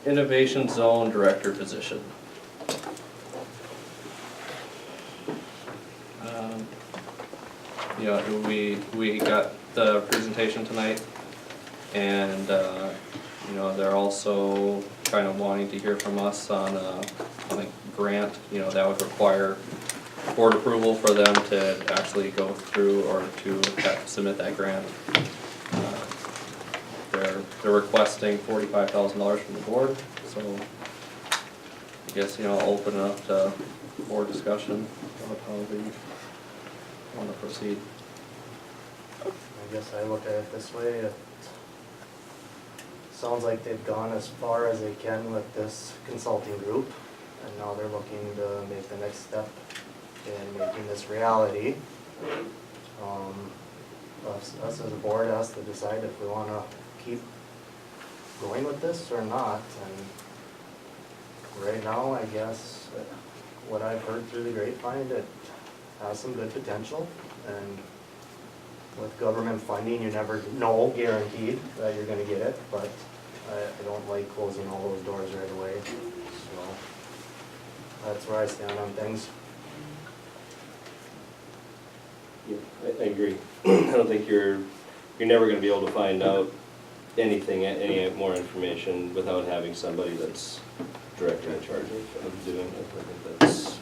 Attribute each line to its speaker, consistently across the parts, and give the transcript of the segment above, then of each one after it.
Speaker 1: Innovation Zone Director position. You know, we got the presentation tonight, and you know, they're also kind of wanting to hear from us on a grant. You know, that would require board approval for them to actually go through or to submit that grant. They're requesting $45,000 from the board, so I guess, you know, I'll open it up to more discussion about how we want to proceed.
Speaker 2: I guess I look at it this way, it sounds like they've gone as far as they can with this consulting group, and now they're looking to make the next step in making this reality. Us as a board has to decide if we want to keep going with this or not, and right now, I guess, what I've heard through the grapevine, it has some good potential, and with government funding, you never know guaranteed that you're gonna get it, but I don't like closing all those doors right away, so that's where I stand on things.
Speaker 3: Yeah, I agree. I don't think you're never gonna be able to find out anything, any more information without having somebody that's directly in charge of doing it. I think that's,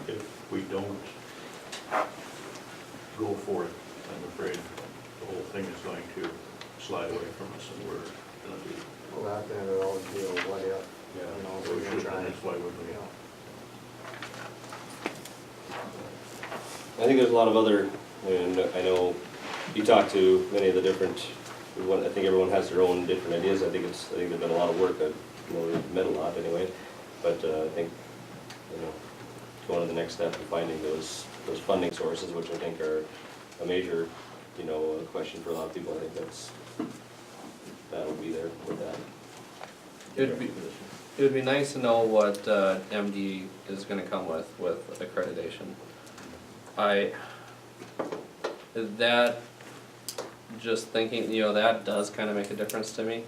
Speaker 4: If we don't go for it, I'm afraid the whole thing is going to slide away from us, and we're gonna be.
Speaker 2: Well, that, then it'll always be a what if, you know,
Speaker 4: So
Speaker 2: we're
Speaker 4: we
Speaker 2: gonna
Speaker 4: should,
Speaker 2: try.
Speaker 4: that's why we're
Speaker 2: You know.
Speaker 3: I think there's a lot of other, and I know you talk to many of the different, I think everyone has their own different ideas. I think there's been a lot of work. We've met a lot anyway, but I think, you know, going to the next step and finding those funding sources, which I think are a major, you know, question for a lot of people. I think that'll be there with that.
Speaker 1: It would be nice to know what MD is going to come with accreditation. That, just thinking, you know, that does kind of make a difference to me,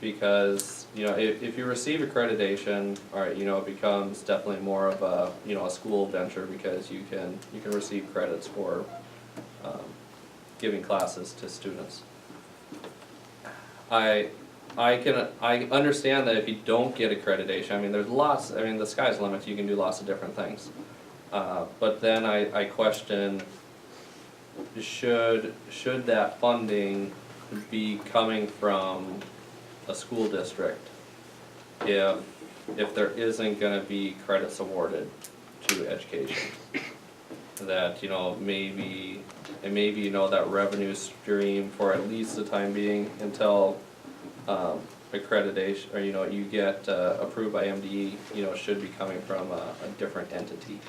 Speaker 1: because, you know, if you receive accreditation, all right, you know, it becomes definitely more of a, you know, a school venture, because you can receive credits for giving classes to students. I understand that if you don't get accreditation, I mean, there's lots, I mean, the sky's the limit, you can do lots of different things. But then I question, should that funding be coming from a school district if there isn't gonna be credits awarded to education? That, you know, maybe, you know, that revenue stream for at least the time being until accreditation, or, you know, you get approved by MDE, you know, should be coming from a different entity.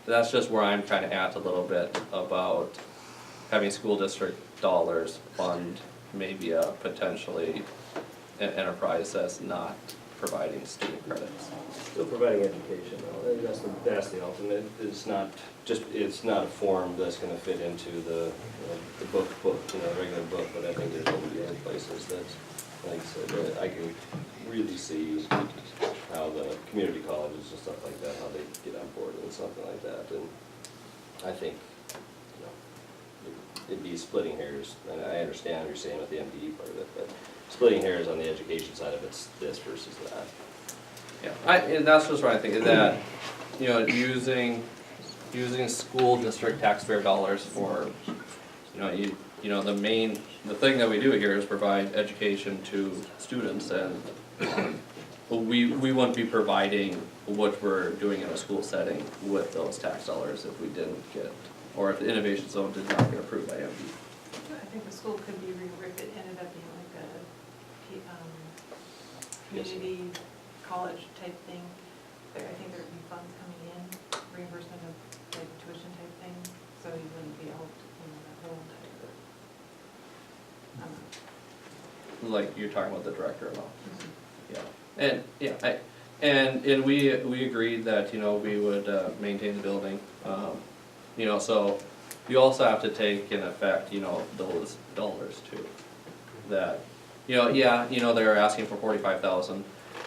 Speaker 1: That's just where I'm kind of at a little bit about having school district dollars fund maybe a potentially an enterprise that's not providing student credits.
Speaker 3: Still providing education, though. That's the ultimate. It's not a form that's going to fit into the book, you know, regular book. But I think there's going to be other places that, like I said, I can really see how the community colleges and stuff like that, how they get on board with something like that. And I think, you know, it'd be splitting hairs. And I understand what you're saying with the MDE part of it, but splitting hairs on the education side of it's this versus that.
Speaker 1: Yeah, and that's just what I think, that, you know, using school district taxpayer dollars for, you know, the thing that we do here is provide education to students, and we wouldn't be providing what we're doing in a school setting with those tax dollars if we didn't get, or if the innovation zone did not get approved by MD.
Speaker 5: I think the school could be if it ended up being like a community college type thing. I think there would be funds coming in, reimbursement of like tuition type thing, so you wouldn't be out in the whole entire.
Speaker 1: Like you're talking about the director amount. Yeah, and we agreed that, you know, we would maintain the building, you know, so you also have to take in effect, you know, those dollars too, that, they were asking for 45,000.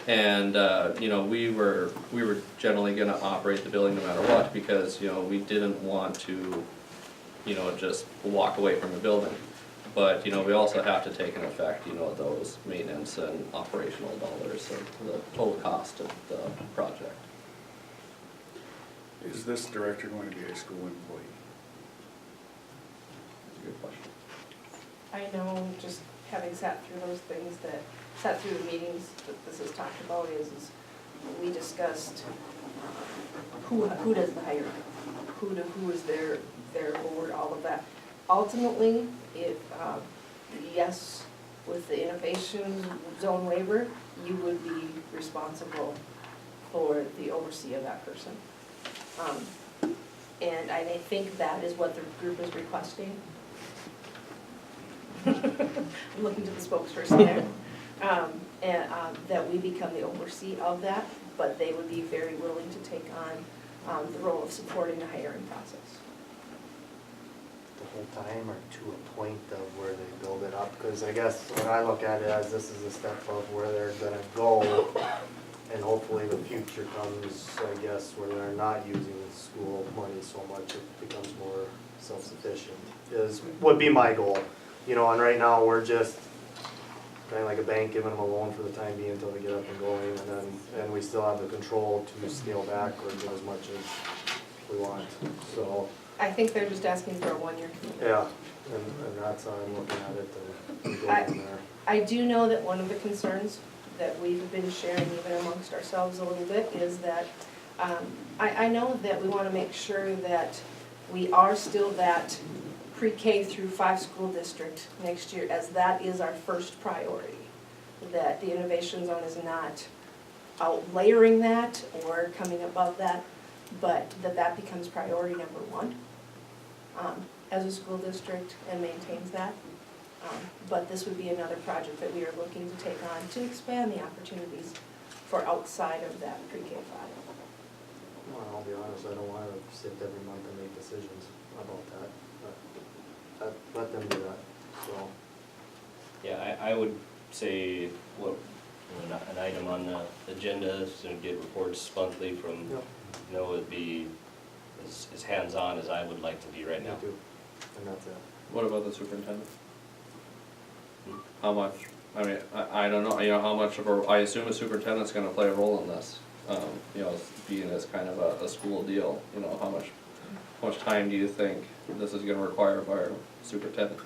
Speaker 1: And, we were generally gonna operate the building no matter what, because, we didn't want to, just walk away from the building. But, we also have to take into effect, those maintenance and operational dollars of the total cost of the project.
Speaker 6: Is this director going to be a school employee?
Speaker 1: That's a good question.
Speaker 7: I know, just having sat through those things sat through the meetings that this is talked about is we discussed who does the hiring, who is their board, all of that. Ultimately, if, yes, with the innovation zone waiver, you would be responsible for the oversee of that person. And I think that is what the group is requesting. I'm looking to the spokesperson there. That we become the oversee of that, but they would be very willing to take on the role of supporting the hiring process.
Speaker 2: The whole time, or to a point of where they build it up? Because I guess when I look at it as this is a step of where they're gonna go, and hopefully the future comes, I guess, where they're not using school money so much, it becomes more self-sufficient, would be my goal. And right now, we're just kind of like a bank giving them a loan for the time being until they get up and going, and we still have the control to scale back or do as much as we want, so.
Speaker 7: I think they're just asking for a one-year commitment.
Speaker 2: Yeah, and that's how I'm looking at it, and go from there.
Speaker 7: I do know that one of the concerns that we've been sharing even amongst ourselves a little bit is that, I know that we want to make sure that we are still that pre-K through 5 school district next year, as that is our first priority. That the innovation zone is not out layering that or coming above that, but that becomes priority number 1 as a school district and maintains that. But this would be another project that we are looking to take on to expand the opportunities for outside of that pre-K 5.
Speaker 2: Well, I'll be honest, I don't want to sit every month and make decisions about that, but let them do that, so.
Speaker 3: Yeah, I would say, an item on the agenda is to get reports monthly from, would be as hands-on as I would like to be right now.
Speaker 2: Me too, and that's it.
Speaker 1: What about the superintendent? How much, I don't know, how much of I assume a superintendent's gonna play a role in this, being as kind of a school deal, how much time do you think this is gonna require of our superintendent?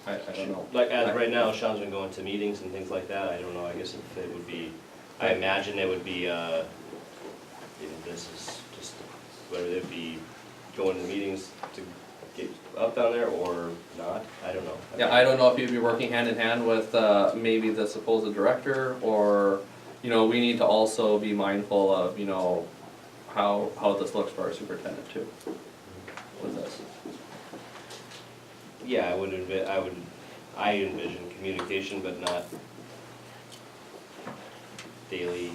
Speaker 1: I don't know.
Speaker 3: Like, as right now, Sean's been going to meetings and things like that, I don't know, I guess if it would be, I imagine it would be, this is just, whether it be going to meetings to get up down there or not, I don't know.
Speaker 1: Yeah, I don't know if you'd be working hand in hand with, maybe the supposed director, or, we need to also be mindful of, how this looks for our superintendent too, with this.
Speaker 3: Yeah, I envision communication, but not daily.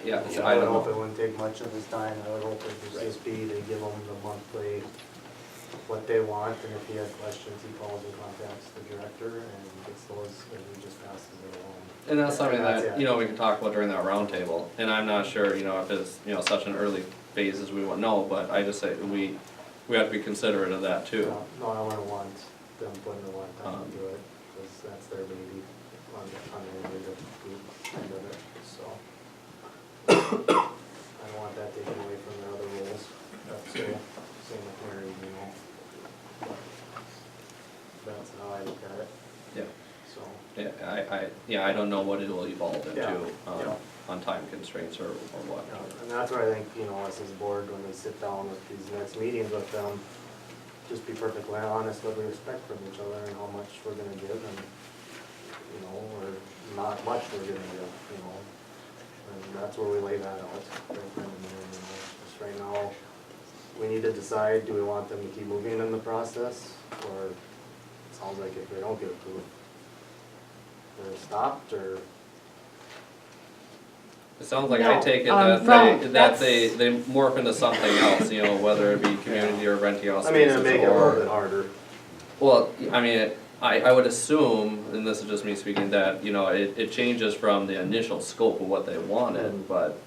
Speaker 1: Yeah,
Speaker 2: I would hope it wouldn't take much of his time, I would hope it would just be to give him the monthly, what they want, and if he has questions, he calls and contacts the director and gets those, and he just passes it along.
Speaker 1: And that's something
Speaker 2: And that's
Speaker 1: that,
Speaker 2: it.
Speaker 1: we can talk about during that roundtable, and I'm not sure, if it's, such an early phase as we won't know, but I just say, we have to be considerate of that too.
Speaker 2: No, I wouldn't want them putting a lot of time into it, because that's their baby on the individual group end of it, so. I don't want that taken away from their other roles, that's the same with Mary, That's how I look at it,
Speaker 1: Yeah,
Speaker 2: so.
Speaker 1: I don't know what it will evolve into,
Speaker 2: Yeah.
Speaker 1: on time constraints or what.
Speaker 2: Yeah, and that's where I think, us as a board, when we sit down with these next meetings with them, just be perfectly honest what we expect from each other and how much we're gonna give and, or not much we're gonna give, and that's where we lay that out, right then and there, just right now, we need to decide, do we want them to keep moving in the process, or it sounds like if they don't get approved, they're stopped, or.
Speaker 1: It sounds like
Speaker 7: No,
Speaker 1: I take it
Speaker 7: no,
Speaker 1: that they morph into something else, whether it be community or renting out
Speaker 2: I mean,
Speaker 1: spaces
Speaker 2: it'd make it a little bit harder.
Speaker 1: Well, I mean, I would assume, and this is just me speaking, that, you know, it changes from the initial scope of what they wanted, but,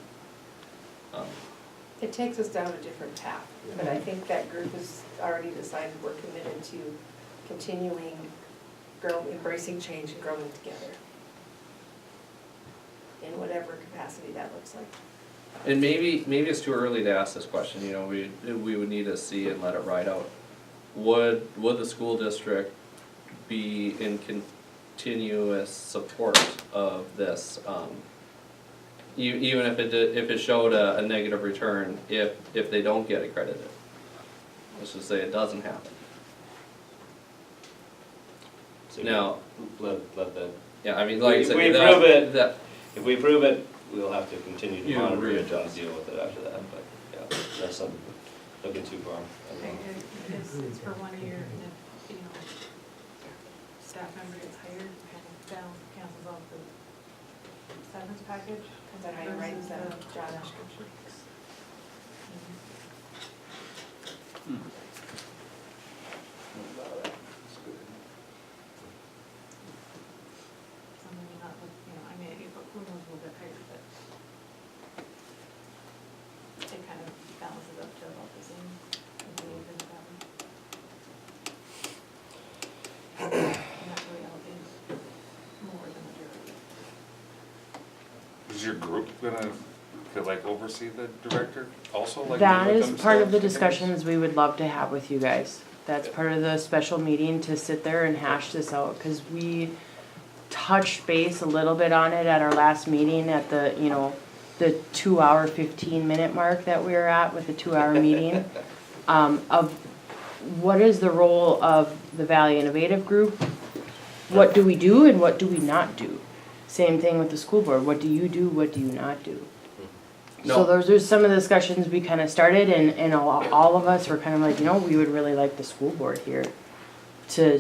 Speaker 7: It takes us down a different path, but I think that group has already decided we're committed to continuing embracing change and growing together. In whatever capacity that looks like.
Speaker 1: and maybe it's too early to ask this question, you know, we would need to see and let it ride out. Would the school district be in continuous support of this, even if it showed a negative return, if they don't get accredited? Let's just say it doesn't happen.
Speaker 3: So
Speaker 1: Now-
Speaker 3: let that,
Speaker 1: Yeah, I mean, like I
Speaker 3: If
Speaker 1: said,
Speaker 3: we approve it-
Speaker 1: that,
Speaker 3: if we approve it, we'll have to continue to
Speaker 1: You
Speaker 3: monitor it
Speaker 1: readjust.
Speaker 3: and deal with it after that, but, yeah, that's not looking too far.
Speaker 5: It's for 1 year, and if, you know, staff member gets hired, kind of cancels off the severance package.
Speaker 7: Is that how you write
Speaker 5: versus
Speaker 7: that
Speaker 5: the-
Speaker 7: job description?
Speaker 5: So maybe not, with, you know, I mean, who knows, we'll get hired, but it kind of balances up to about the same, if we leave it that way. Not really allocated more than majority.
Speaker 8: Is your group gonna, like, oversee the director also, like?
Speaker 9: That
Speaker 8: meet with
Speaker 9: is
Speaker 8: them
Speaker 9: part of the
Speaker 8: still?
Speaker 9: discussions we would love to have with you guys. That's part of the special meeting to sit there and hash this out, cause we touched base a little bit on it at our last meeting at the, you know, the 2-hour, 15-minute mark that we were at with the 2-hour meeting. Of what is the role of the Valley Innovative Group? What do we do and what do we not do? Same thing with the school board. What do you do, what do you not do? So
Speaker 1: No.
Speaker 9: there's some of the discussions we kind of started and all of us were kind of like, you know, we would really like the school board here to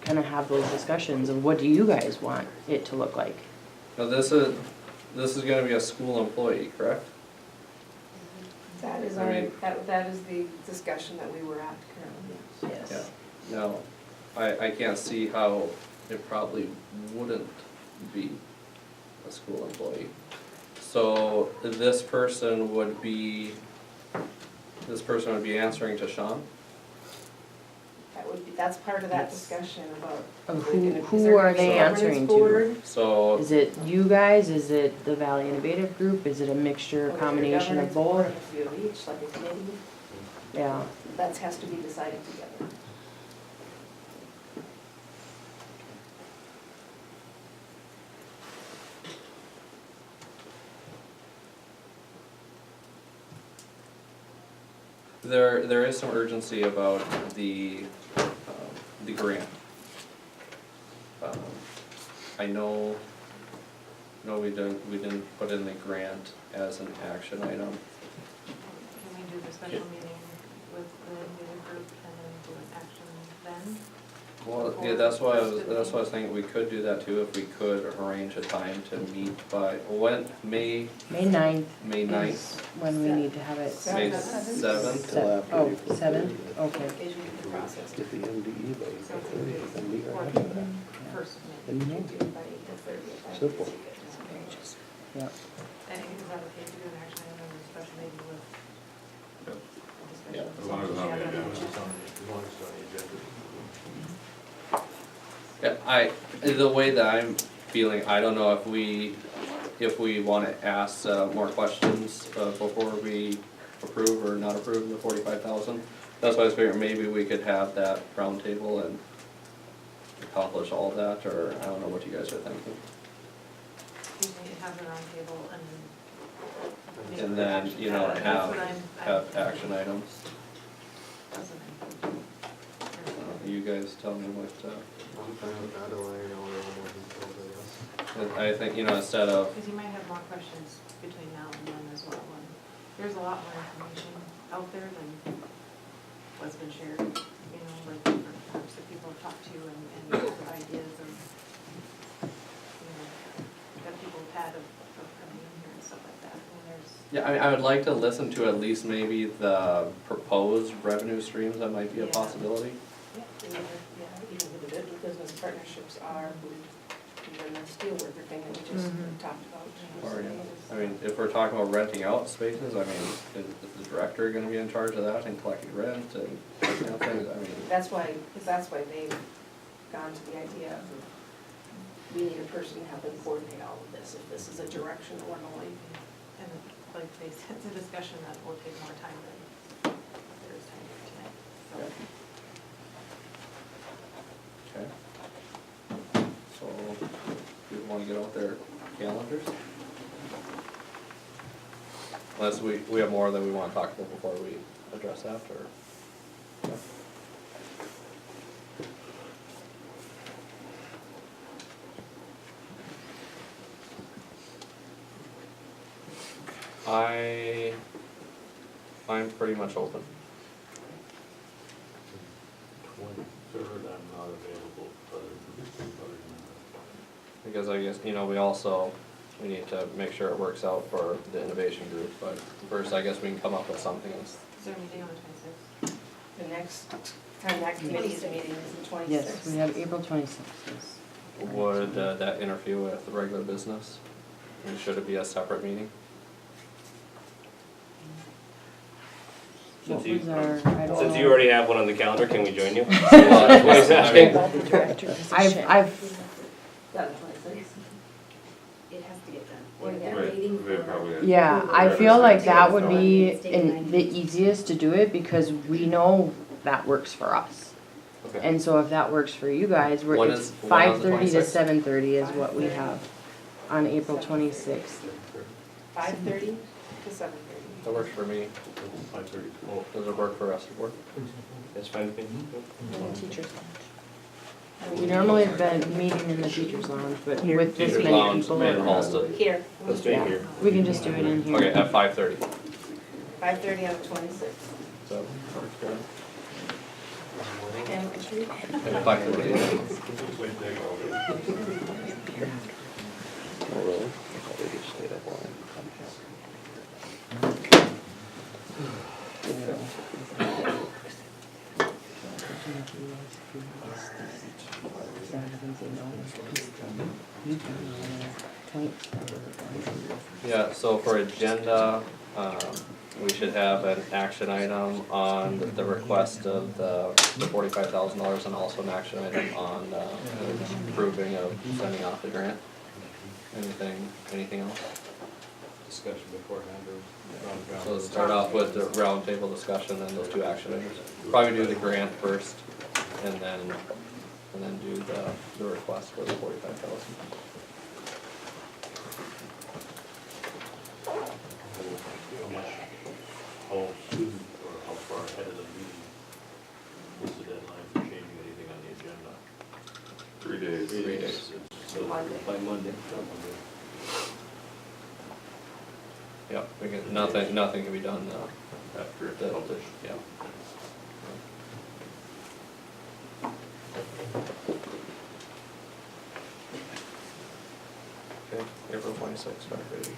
Speaker 9: kind of have those discussions of what do you guys want it to look like?
Speaker 1: now this is gonna be a school employee, correct?
Speaker 7: That is
Speaker 1: I
Speaker 7: our,
Speaker 1: mean-
Speaker 7: that is the discussion that we were at currently.
Speaker 9: Yes.
Speaker 1: Now, I can't see how it probably wouldn't be a school employee. So this person would be answering to Sean?
Speaker 7: That would be, that's part of that discussion about.
Speaker 9: Of
Speaker 7: if we're gonna-
Speaker 9: who
Speaker 7: is there
Speaker 9: are
Speaker 7: gonna be
Speaker 9: they
Speaker 7: a governance
Speaker 9: answering to?
Speaker 7: board?
Speaker 1: So,
Speaker 9: Is it you guys? Is it the Valley Innovative Group? Is it a mixture,
Speaker 7: Or is there a
Speaker 9: combination of
Speaker 7: governance board,
Speaker 9: both?
Speaker 7: a few of each, like a committee?
Speaker 9: Yeah.
Speaker 7: That has to be decided together.
Speaker 1: there is some urgency about the grant. I know we didn't put in the grant as an action item.
Speaker 5: Can we do the special meeting with the meeting group and then do an action then?
Speaker 1: Well, yeah, that's why I was thinking we could do that too, if we could arrange a time to meet by, when, May
Speaker 9: May 9th.
Speaker 1: May 9th?
Speaker 9: is when we need to have it.
Speaker 1: May
Speaker 7: Seventh.
Speaker 1: 7th?
Speaker 9: Oh, 7th? Okay.
Speaker 7: Occasion to process.
Speaker 10: Get the MDE by
Speaker 5: So it's gonna be
Speaker 10: and meet right
Speaker 5: working
Speaker 10: after that.
Speaker 5: first
Speaker 10: And
Speaker 5: meeting.
Speaker 10: you
Speaker 7: Do
Speaker 10: know,
Speaker 7: it by 8:30.
Speaker 10: Simple.
Speaker 9: Yep.
Speaker 5: And is that okay to do an action item in a special meeting with?
Speaker 1: Yeah.
Speaker 4: As long as it's on the agenda, as long as it's on the agenda.
Speaker 1: Yeah, the way that I'm feeling, I don't know if we wanna ask more questions before we approve or not approve the 45,000. That's why I was figuring maybe we could have that roundtable and accomplish all that, or I don't know what you guys are thinking.
Speaker 5: Excuse me, have the round table and.
Speaker 1: And then, you know,
Speaker 5: That's what
Speaker 1: have action items.
Speaker 5: That's what I'm.
Speaker 1: You guys tell me what,
Speaker 2: I'm fine with that, or I know a little more details, I guess.
Speaker 1: I think, you know, instead of,
Speaker 5: Because you might have more questions between now and then as well, and there's a lot more information out there than what's been shared, you know, with different groups that people have talked to and the ideas of, you know, that people have had of coming in here and stuff like that, and there's.
Speaker 1: yeah, I would like to listen to at least maybe the proposed revenue streams that might be a
Speaker 5: Yeah.
Speaker 1: possibility.
Speaker 7: Yeah, we even with the business partnerships are, even the steelworker thing that we just talked about.
Speaker 1: Or, I mean, if we're talking about renting out spaces, I mean, is the director gonna be in charge of that and collecting rent and, you know, things, I mean.
Speaker 7: That's why they've gone to the idea of, we need a person to help them coordinate all of this, if this is a direction that we're going.
Speaker 5: And like they said, it's a discussion that will take more time than there's time for tonight. So,
Speaker 1: Okay. So, do you wanna get out their calendars? Unless we have more that we wanna talk about before we address that, or? Yeah. I'm pretty much open.
Speaker 4: 23rd, I'm not available, other than that.
Speaker 1: Because I guess, you know, we need to make sure it works out for the innovation group, but first, I guess we can come up with something.
Speaker 5: is there a meeting on the 26th?
Speaker 7: The next time that committee's meeting is the 26th.
Speaker 9: Yes, we have April 26th, yes.
Speaker 1: Would that interfere with the regular business? And should it be a separate meeting?
Speaker 9: What
Speaker 3: Since
Speaker 9: was
Speaker 3: you-
Speaker 9: our, I don't
Speaker 3: Since
Speaker 9: know.
Speaker 3: you already have one on the calendar, can we join you?
Speaker 9: I've,
Speaker 10: It has to get done.
Speaker 5: Or
Speaker 10: They're
Speaker 5: that
Speaker 10: waiting
Speaker 8: we
Speaker 10: for-
Speaker 8: probably-
Speaker 9: yeah, I feel like that would be the easiest to do it because we know that works for us.
Speaker 1: Okay.
Speaker 9: And so if that works for you guys,
Speaker 1: When
Speaker 9: it's
Speaker 1: is- when on the
Speaker 9: 5:30 to
Speaker 1: 26th?
Speaker 9: 7:30 is what we have on April 26th.
Speaker 7: 5:30 to 7:30.
Speaker 1: That works for me.
Speaker 4: 5:30.
Speaker 1: Does it work for the rest of the board?
Speaker 3: That's fine with me.
Speaker 9: We normally have been meeting in the teacher's lounge, but with this
Speaker 1: Teachers
Speaker 9: many
Speaker 1: lounge,
Speaker 9: people.
Speaker 1: in Halsted.
Speaker 7: Here.
Speaker 3: Let's do it here.
Speaker 9: We can just do it in here.
Speaker 1: Okay, at 5:30.
Speaker 7: 5:30 on the 26th.
Speaker 1: So, works good.
Speaker 7: And retreat.
Speaker 1: At 5:30.
Speaker 8: Oh, really? I thought they just stayed up all night.
Speaker 1: Yeah, so for agenda, we should have an action item on the request of the $45,000 and also an action item on approving of sending off the grant. Anything else?
Speaker 3: Discussion beforehand or round of
Speaker 1: So let's start off with the roundtable discussion and those two action items. Probably do the grant first and then do the request for the 45,000.
Speaker 4: How soon or how far ahead of the meeting is the deadline for changing anything on the agenda?
Speaker 8: 3 days.
Speaker 1: 3 days.
Speaker 3: So by Monday.
Speaker 1: Yep, nothing can be done
Speaker 4: After it's
Speaker 1: the-
Speaker 4: published.
Speaker 1: yeah. Okay, April 26th, 5:30.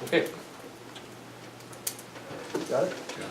Speaker 1: Okay. Got it?
Speaker 8: Yeah.